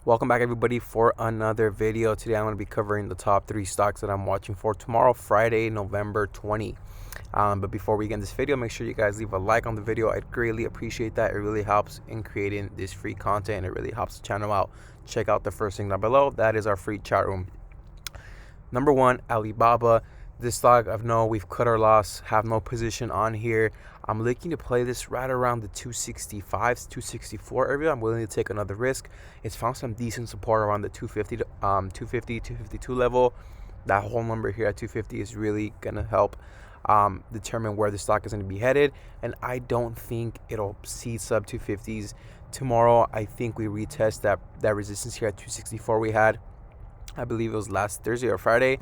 Welcome back, everybody, for another video. Today I'm going to be covering the top 3 stocks that I'm watching for tomorrow, Friday, November 20. But before we get in this video, make sure you guys leave a like on the video. I'd greatly appreciate that. It really helps in creating this free content. It really helps the channel out. Check out the first thing down below. That is our free chat room. Number 1, Alibaba. This stock, I know we've cut our loss, have no position on here. I'm looking to play this right around the 265, 264 area. I'm willing to take another risk. It's found some decent support around the 250 to 252 level. That whole number here at 250 is really gonna help determine where the stock is going to be headed, and I don't think it'll see sub 250s tomorrow. I think we retest that resistance here at 264 we had, I believe it was last Thursday or Friday,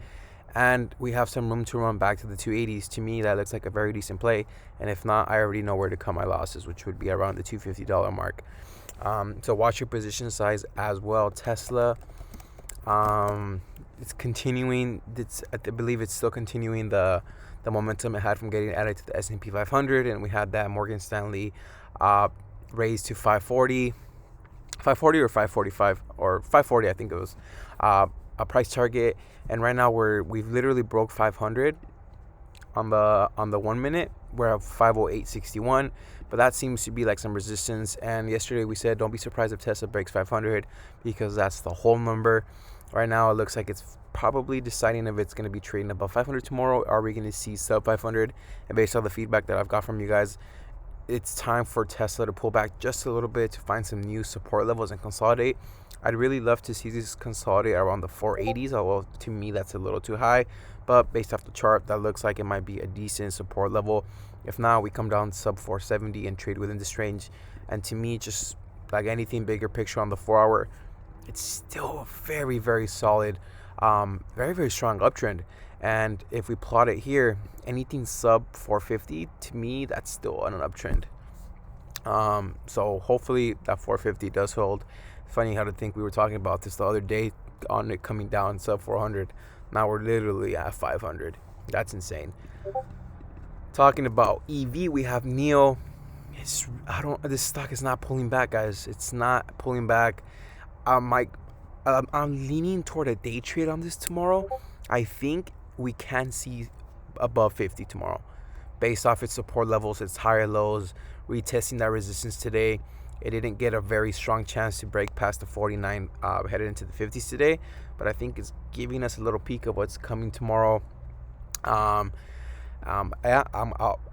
and we have some room to run back to the 280s. To me, that looks like a very decent play, and if not, I already know where to cut my losses, which would be around the $250 mark. So watch your position size as well. Tesla, it's continuing. I believe it's still continuing the momentum it had from getting added to the S&P 500, and we had that Morgan Stanley raised to 540 or 545 or 540, I think it was, a price target. And right now we've literally broke 500 on the 1 minute. We're at 508.61, but that seems to be like some resistance. And yesterday we said don't be surprised if Tesla breaks 500, because that's the whole number. Right now it looks like it's probably deciding if it's going to be trading above 500 tomorrow. Are we going to see sub 500? And based on the feedback that I've got from you guys, it's time for Tesla to pull back just a little bit to find some new support levels and consolidate. I'd really love to see this consolidate around the 480s, although to me that's a little too high. But based off the chart, that looks like it might be a decent support level. If not, we come down sub 470 and trade within this range. And to me, just like anything bigger picture on the 4-hour, it's still a very, very solid, very, very strong uptrend. And if we plot it here, anything sub 450, to me, that's still on an uptrend. So hopefully that 450 does hold. Funny how to think we were talking about this the other day on it coming down sub 400. Now we're literally at 500. That's insane. Talking about EV, we have NIO. This stock is not pulling back, guys. It's not pulling back. I'm leaning toward a day trade on this tomorrow. I think we can see above 50 tomorrow, based off its support levels, its higher lows, retesting that resistance today. It didn't get a very strong chance to break past the 49 headed into the 50s today, but I think it's giving us a little peek of what's coming tomorrow. I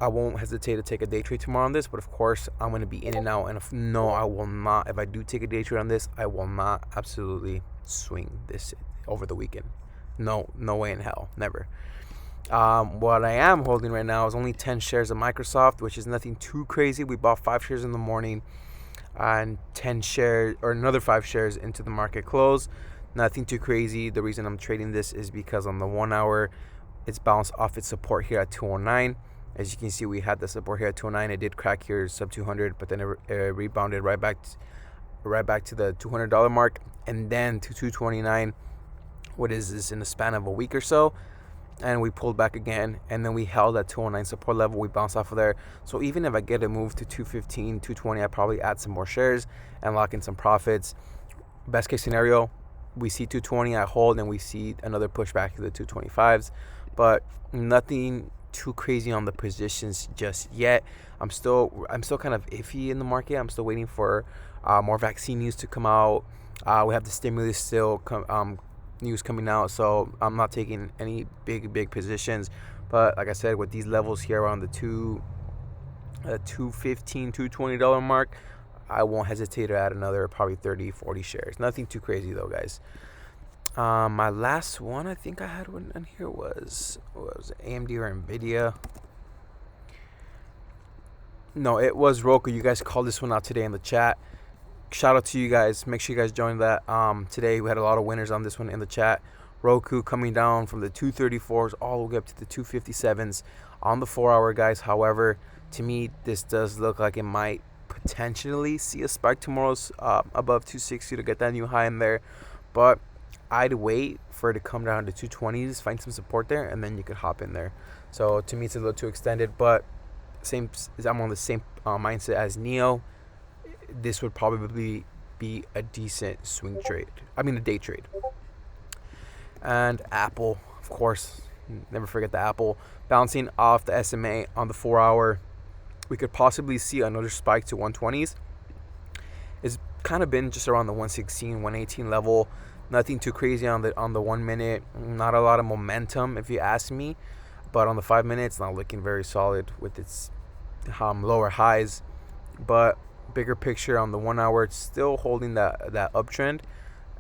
won't hesitate to take a day trade tomorrow on this, but of course I'm going to be in and out. And I will not. If I do take a day trade on this, I will not absolutely swing this over the weekend. No way in hell, never. What I am holding right now is only 10 shares of Microsoft, which is nothing too crazy. We bought 5 shares in the morning and 10 shares or another 5 shares into the market close. Nothing too crazy. The reason I'm trading this is because on the 1 hour, it's bounced off its support here at 209. As you can see, we had the support here at 209. It did crack here sub 200, but then it rebounded right back to the $200 mark, and then to 229. What is this, in the span of a week or so? And we pulled back again, and then we held at 209 support level. We bounced off of there. So even if I get a move to 215, 220, I probably add some more shares and lock in some profits. Best case scenario, we see 220, I hold, and we see another pushback to the 225s. But nothing too crazy on the positions just yet. I'm still kind of iffy in the market. I'm still waiting for more vaccine news to come out. We have the stimulus still news coming out, so I'm not taking any big positions. But like I said, with these levels here around the $215, $220 mark, I won't hesitate to add another probably 30-40 shares. Nothing too crazy though, guys. My last one, I think I had one on here, was AMD or Nvidia. No, it was Roku. You guys called this one out today in the chat. Shout out to you guys. Make sure you guys join that. Today we had a lot of winners on this one in the chat. Roku coming down from the 234s all the way up to the 257s on the 4-hour, guys. However, to me, this does look like it might potentially see a spike tomorrow's above 260 to get that new high in there. But I'd wait for it to come down to 220s, find some support there, and then you could hop in there. So to me, it's a little too extended, but I'm on the same mindset as NIO. This would probably be a decent swing trade. I mean, a day trade. And Apple, of course, never forget the Apple. Bouncing off the SMA on the 4-hour. We could possibly see another spike to 120s. It's kind of been just around the 116, 118 level. Nothing too crazy on the 1 minute. Not a lot of momentum, if you ask me. But on the 5 minutes, not looking very solid with its lower highs. But bigger picture on the 1 hour, it's still holding that uptrend.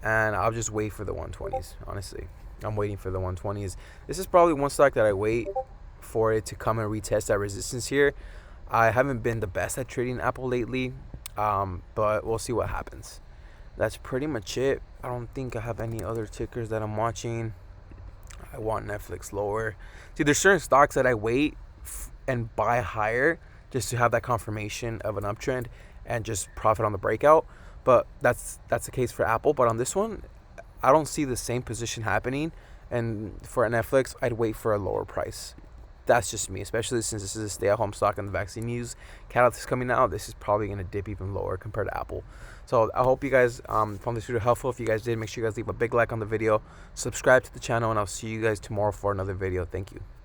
And I'll just wait for the 120s, honestly. I'm waiting for the 120s. This is probably one stock that I wait for it to come and retest that resistance here. I haven't been the best at trading Apple lately, but we'll see what happens. That's pretty much it. I don't think I have any other tickers that I'm watching. I want Netflix lower. See, there's certain stocks that I wait and buy higher just to have that confirmation of an uptrend and just profit on the breakout. But that's the case for Apple. But on this one, I don't see the same position happening. And for Netflix, I'd wait for a lower price. That's just me, especially since this is a stay-at-home stock and the vaccine news catalyst is coming out. This is probably going to dip even lower compared to Apple. So I hope you guys found this video helpful. If you guys did, make sure you guys leave a big like on the video, subscribe to the channel, and I'll see you guys tomorrow for another video. Thank you.